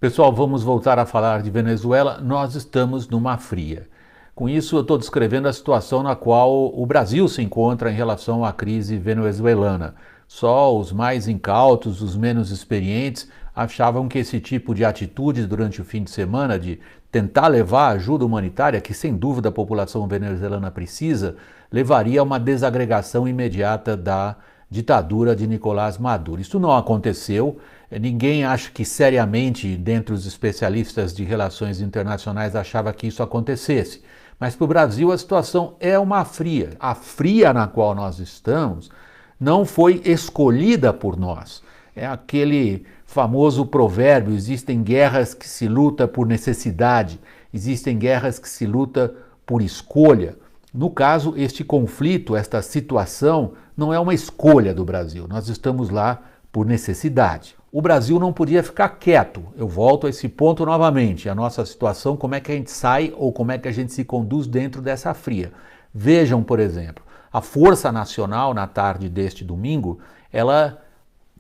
Pessoal, vamos voltar a falar de Venezuela. Nós estamos numa fria. Com isso, eu estou descrevendo a situação na qual o Brasil se encontra em relação à crise venezuelana. Só os mais incautos, os menos experientes, achavam que esse tipo de atitude durante o fim de semana, de tentar levar ajuda humanitária, que sem dúvida a população venezuelana precisa, levaria a uma desagregação imediata da ditadura de Nicolás Maduro. Isso não aconteceu. Ninguém acha que seriamente, dentre os especialistas de relações internacionais, achava que isso acontecesse. Mas para o Brasil a situação é uma fria. A fria na qual nós estamos não foi escolhida por nós. É aquele famoso provérbio: existem guerras que se luta por necessidade, existem guerras que se luta por escolha. No caso, este conflito, esta situação, não é uma escolha do Brasil. Nós estamos lá por necessidade. O Brasil não podia ficar quieto. Eu volto a esse ponto novamente. A nossa situação, como é que a gente sai ou como é que a gente se conduz dentro dessa fria. Vejam, por exemplo, a Força Nacional, na tarde deste domingo, ela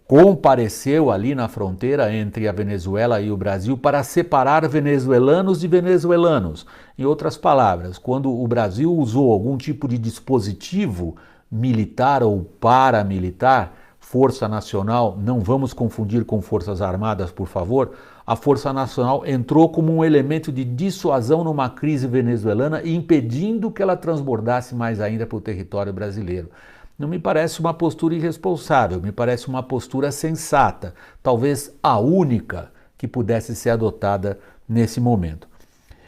compareceu ali na fronteira entre a Venezuela e o Brasil para separar venezuelanos de venezuelanos. Em outras palavras, quando o Brasil usou algum tipo de dispositivo militar ou paramilitar, Força Nacional, não vamos confundir com Forças Armadas, por favor, a Força Nacional entrou como um elemento de dissuasão numa crise venezuelana, impedindo que ela transbordasse mais ainda para o território brasileiro. Não me parece uma postura irresponsável, me parece uma postura sensata, talvez a única que pudesse ser adotada nesse momento.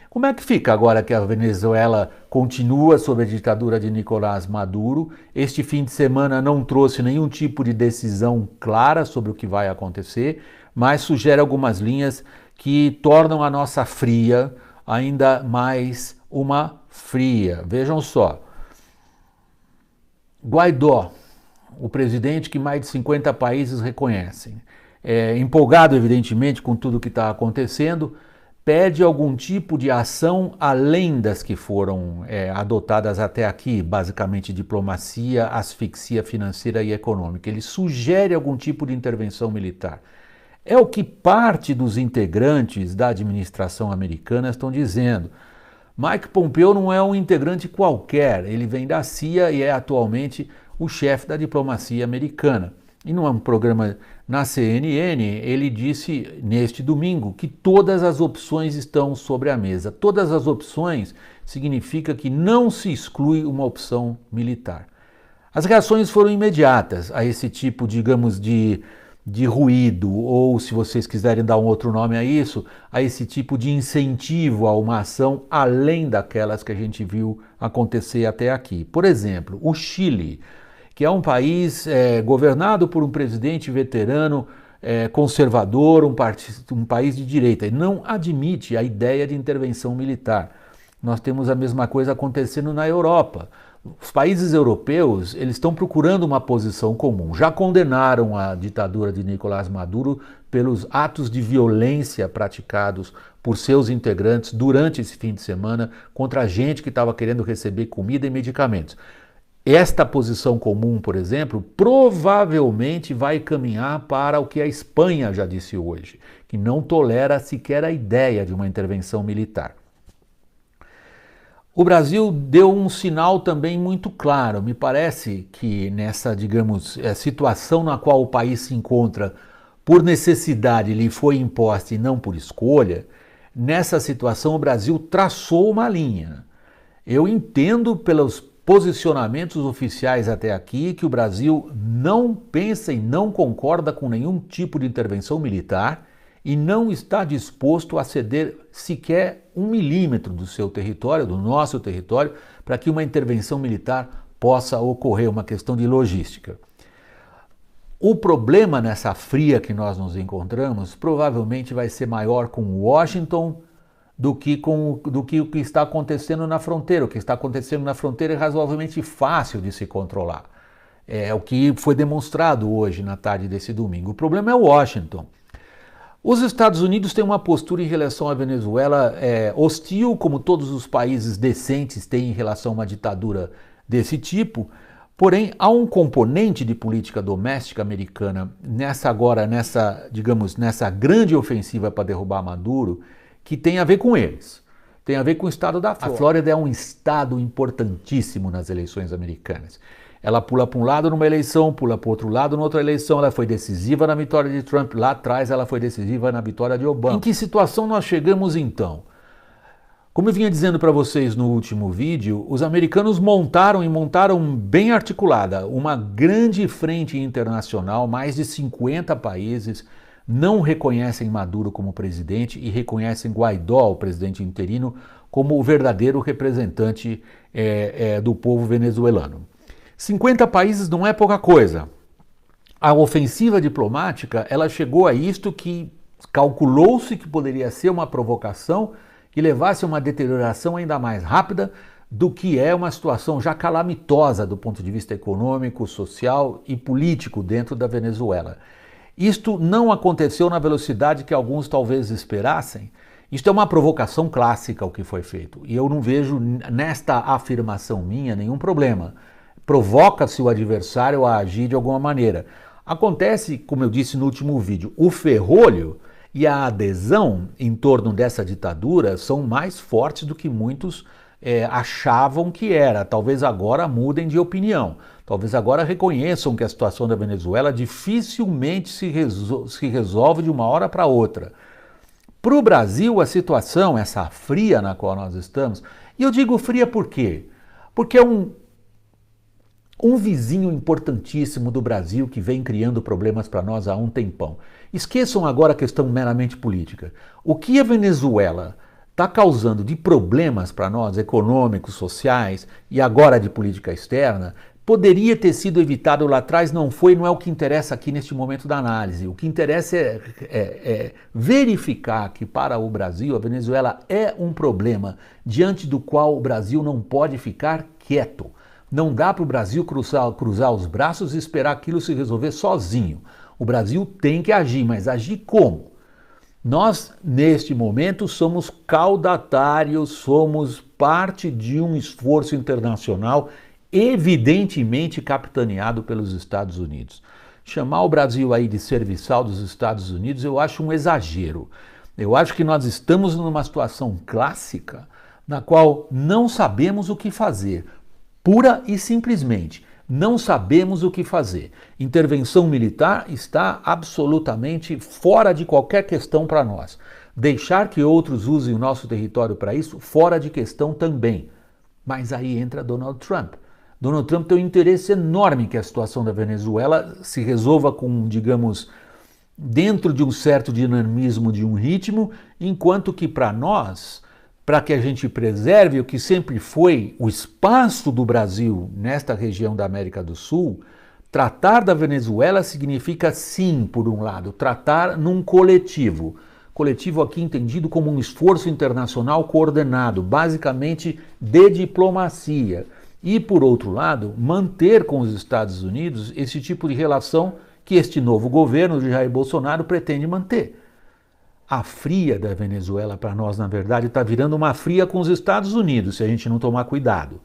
Como é que fica agora que a Venezuela continua sob a ditadura de Nicolás Maduro? Este fim de semana não trouxe nenhum tipo de decisão clara sobre o que vai acontecer, mas sugere algumas linhas que tornam a nossa fria ainda mais uma fria. Vejam só. Guaidó, o presidente que mais de 50 países reconhecem, empolgado evidentemente com tudo o que está acontecendo, pede algum tipo de ação além das que foram adotadas até aqui, basicamente diplomacia, asfixia financeira e econômica. Ele sugere algum tipo de intervenção militar. É o que parte dos integrantes da administração americana estão dizendo. Mike Pompeo não é um integrante qualquer, ele vem da CIA e é atualmente o chefe da diplomacia americana. E num programa na CNN, ele disse neste domingo que todas as opções estão sobre a mesa. Todas as opções significa que não se exclui uma opção militar. As reações foram imediatas a esse tipo, digamos, de ruído, ou se vocês quiserem dar um outro nome a isso, a esse tipo de incentivo a uma ação além daquelas que a gente viu acontecer até aqui. Por exemplo, o Chile, que é um país governado por um presidente veterano, conservador, um país de direita, e não admite a ideia de intervenção militar. Nós temos a mesma coisa acontecendo na Europa. Os países europeus, eles estão procurando uma posição comum. Já condenaram a ditadura de Nicolás Maduro pelos atos de violência praticados por seus integrantes durante esse fim de semana contra a gente que estava querendo receber comida e medicamentos. Esta posição comum, por exemplo, provavelmente vai caminhar para o que a Espanha já disse hoje, que não tolera sequer a ideia de uma intervenção militar. O Brasil deu um sinal também muito claro. Me parece que nessa, digamos, situação na qual o país se encontra por necessidade, lhe foi imposta e não por escolha, nessa situação o Brasil traçou uma linha. Eu entendo pelos posicionamentos oficiais até aqui que o Brasil não pensa e não concorda com nenhum tipo de intervenção militar e não está disposto a ceder sequer 1 milímetro do seu território, do nosso território, para que uma intervenção militar possa ocorrer, uma questão de logística. O problema nessa fria que nós nos encontramos provavelmente vai ser maior com Washington do que o que está acontecendo na fronteira. O que está acontecendo na fronteira é razoavelmente fácil de se controlar. É o que foi demonstrado hoje na tarde desse domingo. O problema é Washington. Os Estados Unidos têm uma postura em relação à Venezuela hostil, como todos os países decentes têm em relação a uma ditadura desse tipo, Porém, há um componente de política doméstica americana nessa grande ofensiva para derrubar Maduro, que tem a ver com eles. Tem a ver com o estado da Flórida. A Flórida é um estado importantíssimo nas eleições americanas. Ela pula para um lado numa eleição, pula para o outro lado noutra eleição. Ela foi decisiva na vitória de Trump. Lá atrás ela foi decisiva na vitória de Obama. Em que situação nós chegamos então? Como eu vinha dizendo para vocês no último vídeo, os americanos montaram bem articulada uma grande frente internacional. Mais de 50 países não reconhecem Maduro como presidente e reconhecem Guaidó, o presidente interino, como o verdadeiro representante do povo venezuelano. 50 países não é pouca coisa. A ofensiva diplomática, ela chegou a isto que calculou-se que poderia ser uma provocação que levasse a uma deterioração ainda mais rápida do que é uma situação já calamitosa do ponto de vista econômico, social e político dentro da Venezuela. Isto não aconteceu na velocidade que alguns talvez esperassem. Isto é uma provocação clássica o que foi feito. E eu não vejo nesta afirmação minha nenhum problema. Provoca-se o adversário a agir de alguma maneira. Acontece, como eu disse no último vídeo, o ferrolho e a adesão em torno dessa ditadura são mais fortes do que muitos achavam que era. Talvez agora mudem de opinião. Talvez agora reconheçam que a situação da Venezuela dificilmente se resolve de uma hora para outra. Para o Brasil, a situação, essa fria na qual nós estamos, e eu digo fria por quê? Porque é um vizinho importantíssimo do Brasil que vem criando problemas para nós há um tempão. Esqueçam agora a questão meramente política. O que a Venezuela está causando de problemas para nós, econômicos, sociais e agora de política externa, poderia ter sido evitado lá atrás, não foi, não é o que interessa aqui neste momento da análise. O que interessa é verificar que para o Brasil a Venezuela é um problema diante do qual o Brasil não pode ficar quieto. Não dá para o Brasil cruzar os braços e esperar aquilo se resolver sozinho. O Brasil tem que agir, mas agir como? Nós, neste momento, somos caudatários, somos parte de um esforço internacional evidentemente capitaneado pelos Estados Unidos. Chamar o Brasil aí de serviçal dos Estados Unidos eu acho um exagero. Eu acho que nós estamos numa situação clássica na qual não sabemos o que fazer. Pura e simplesmente, não sabemos o que fazer. Intervenção militar está absolutamente fora de qualquer questão para nós. Deixar que outros usem o nosso território para isso, fora de questão também. Mas aí entra Donald Trump. Donald Trump tem um interesse enorme que a situação da Venezuela se resolva com, digamos, dentro de um certo dinamismo, de um ritmo, enquanto que para nós, para que a gente preserve o que sempre foi o espaço do Brasil nesta região da América do Sul, tratar da Venezuela significa sim, por um lado, tratar num coletivo. Coletivo aqui entendido como um esforço internacional coordenado, basicamente de diplomacia. E, por outro lado, manter com os Estados Unidos esse tipo de relação que este novo governo de Jair Bolsonaro pretende manter. A fria da Venezuela, para nós, na verdade, está virando uma fria com os Estados Unidos, se a gente não tomar cuidado.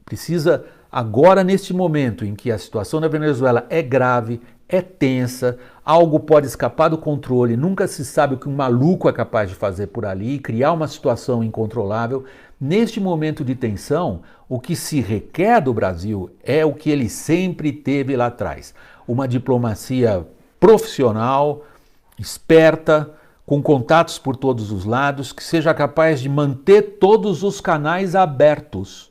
Precisa, agora, neste momento em que a situação da Venezuela é grave, é tensa, algo pode escapar do controle, nunca se sabe o que um maluco é capaz de fazer por ali, criar uma situação incontrolável. Neste momento de tensão, o que se requer do Brasil é o que ele sempre teve lá atrás. Uma diplomacia profissional, esperta, com contatos por todos os lados, que seja capaz de manter todos os canais abertos.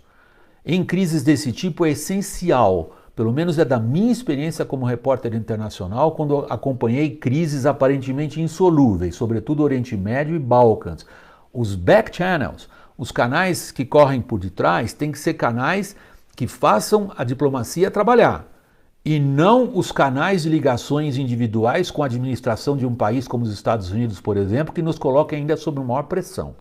Em crises desse tipo é essencial, pelo menos é da minha experiência como repórter internacional, quando acompanhei crises aparentemente insolúveis, sobretudo Oriente Médio e Balcãs. Os back channels, os canais que correm por detrás, têm que ser canais que façam a diplomacia trabalhar. E não os canais de ligações individuais com a administração de um país como os Estados Unidos, por exemplo, que nos coloca ainda sob maior pressão.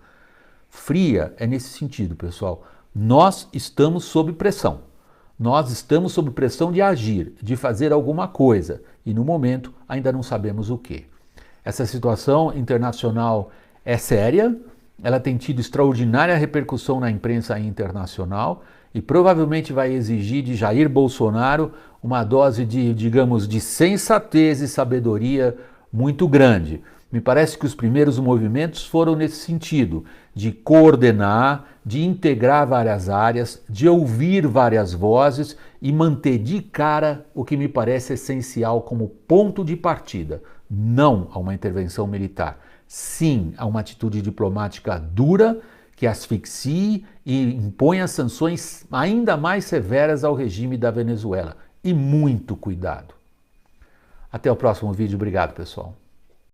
Fria é nesse sentido, pessoal. Nós estamos sob pressão. Nós estamos sob pressão de agir, de fazer alguma coisa. E no momento ainda não sabemos o que. Essa situação internacional é séria, ela tem tido extraordinária repercussão na imprensa internacional. e provavelmente vai exigir de Jair Bolsonaro uma dose de, digamos, de sensatez e sabedoria muito grande. Me parece que os primeiros movimentos foram nesse sentido, de coordenar, de integrar várias áreas, de ouvir várias vozes e manter de cara o que me parece essencial como ponto de partida. Não a uma intervenção militar, sim a uma atitude diplomática dura que asfixie e imponha sanções ainda mais severas ao regime da Venezuela. E muito cuidado. Até o próximo vídeo. Obrigado, pessoal.